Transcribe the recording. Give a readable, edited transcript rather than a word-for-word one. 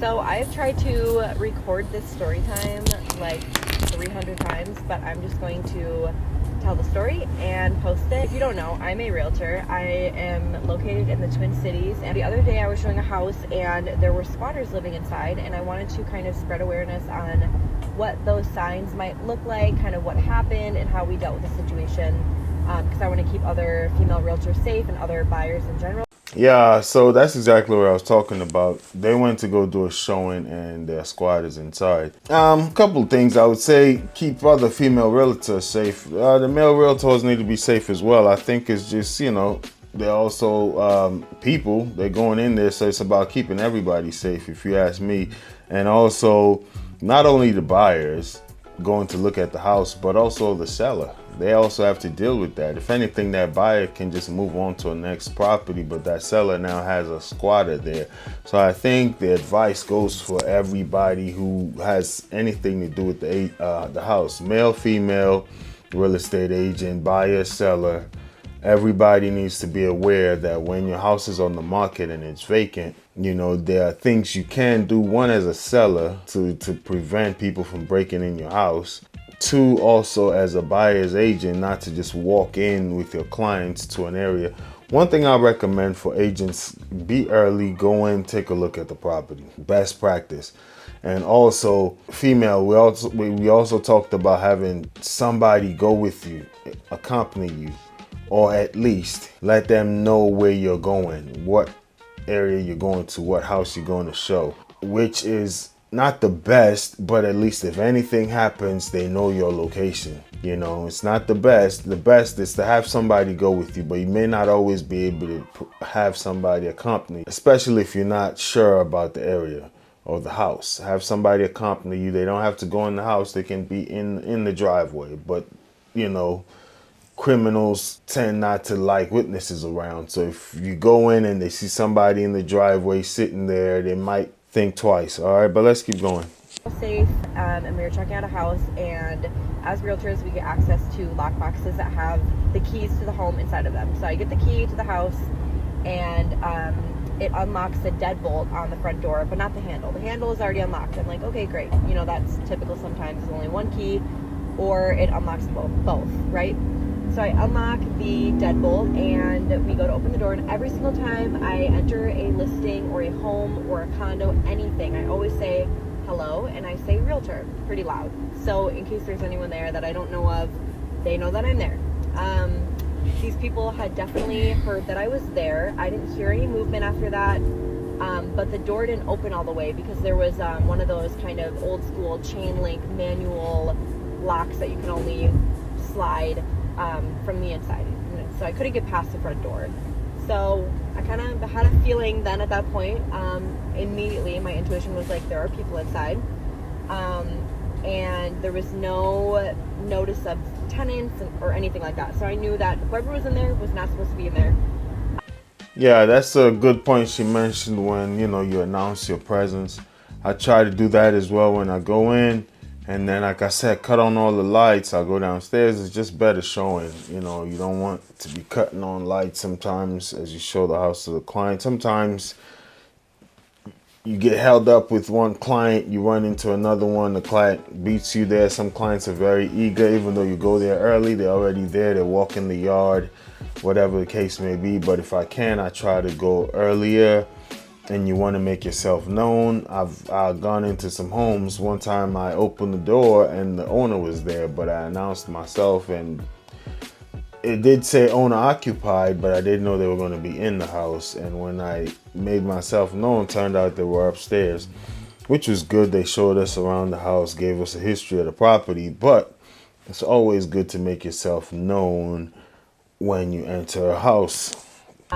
So I've tried to record this story time like 300 times, but I'm just going to tell the story and post it. If you don't know, I'm a realtor. I am located in the Twin Cities, and the other day I was showing a house and there were squatters living inside, and I wanted to kind of spread awareness on what those signs might look like, kind of what happened and how we dealt with the situation, because I want to keep other female realtors safe and other buyers in general. Yeah, so that's exactly what I was talking about. They went to go do a showing and their squad is inside. Couple things I would say: keep other female realtors safe. The male realtors need to be safe as well. I think it's just, they're also people. They're going in there, so it's about keeping everybody safe, if you ask me. And also, not only the buyers going to look at the house, but also the seller. They also have to deal with that. If anything, that buyer can just move on to a next property, but that seller now has a squatter there. So I think the advice goes for everybody who has anything to do with the house. Male, female, real estate agent, buyer, seller. Everybody needs to be aware that when your house is on the market and it's vacant, there are things you can do. One, as a seller, to prevent people from breaking in your house. Two, also as a buyer's agent, not to just walk in with your clients to an area. One thing I recommend for agents: be early, go in, take a look at the property. Best practice. And also, female, we also talked about having somebody go with you, accompany you, or at least let them know where you're going, what area you're going to, what house you're going to show, which is not the best, but at least if anything happens, they know your location. It's not the best. The best is to have somebody go with you, but you may not always be able to have somebody accompany, especially if you're not sure about the area or the house. Have somebody accompany you. They don't have to go in the house. They can be in the driveway, but criminals tend not to like witnesses around. So if you go in and they see somebody in the driveway sitting there, they might think twice. All right, but let's keep going. Safe, and we were checking out a house, and as realtors we get access to lock boxes that have the keys to the home inside of them. So I get the key to the house, and it unlocks the deadbolt on the front door, but not the handle. The handle is already unlocked. I'm like, okay, great. That's typical. Sometimes there's only one key, or it unlocks both, right? So I unlock the deadbolt and we go to open the door, and every single time I enter a listing or a home or a condo, anything, I always say hello, and I say realtor pretty loud. So in case there's anyone there that I don't know of, they know that I'm there. These people had definitely heard that I was there. I didn't hear any movement after that, but the door didn't open all the way because there was one of those kind of old school chain link manual locks that you can only slide from the inside. So I couldn't get past the front door. So I kind of had a feeling then at that point, immediately my intuition was like, there are people inside. And there was no notice of tenants or anything like that. So I knew that whoever was in there was not supposed to be in there. Yeah, that's a good point she mentioned when, you announce your presence. I try to do that as well when I go in. And then, like I said, cut on all the lights. I'll go downstairs. It's just better showing. You don't want to be cutting on lights sometimes as you show the house to the client. Sometimes you get held up with one client, you run into another one, the client beats you there. Some clients are very eager, even though you go there early, they're already there, they're walking the yard, whatever the case may be. But if I can, I try to go earlier. And you want to make yourself known. I've gone into some homes. One time I opened the door and the owner was there, but I announced myself and it did say owner occupied, but I didn't know they were going to be in the house. And when I made myself known, turned out they were upstairs, which was good. They showed us around the house, gave us a history of the property, but it's always good to make yourself known when you enter a house.